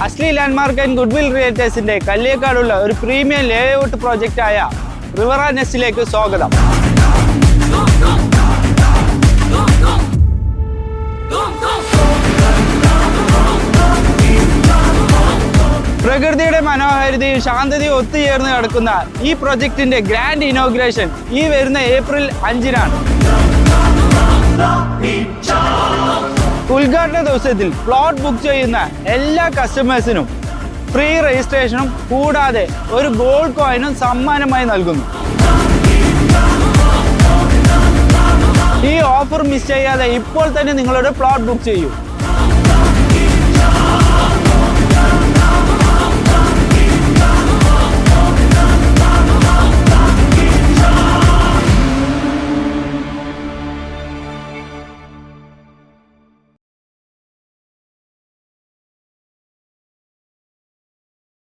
Asli landmark and goodwill റിയൽറ്റേഴ്സിന്റെ കല്ലേക്കാടുള്ള ഒരു premium layout പ്രോജക്റ്റായ റിവറ നെസ്റ്റിലേക്ക് സ്വാഗതം. പ്രകൃതിയുടെ മനോഹാരിതയും ശാന്തതയും ഒത്തുചേർന്ന് കിടക്കുന്ന ഈ പ്രൊജക്ടിന്റെ ഗ്രാൻഡ് ഇനോഗ്രേഷൻ ഈ വരുന്ന ഏപ്രിൽ 5-നാണ്. ഉദ്ഘാടന ദിവസത്തിൽ പ്ലോട്ട് ബുക്ക് ചെയ്യുന്ന എല്ലാ കസ്റ്റമേഴ്സിനും ഫ്രീ രജിസ്ട്രേഷനും കൂടാതെ ഒരു ഗോൾഡ് കോയിനും സമ്മാനമായി നൽകുന്നു. ഈ ഓഫർ മിസ് ചെയ്യാതെ ഇപ്പോൾ തന്നെ നിങ്ങളുടെ പ്ലോട്ട് ബുക്ക് ചെയ്യൂ.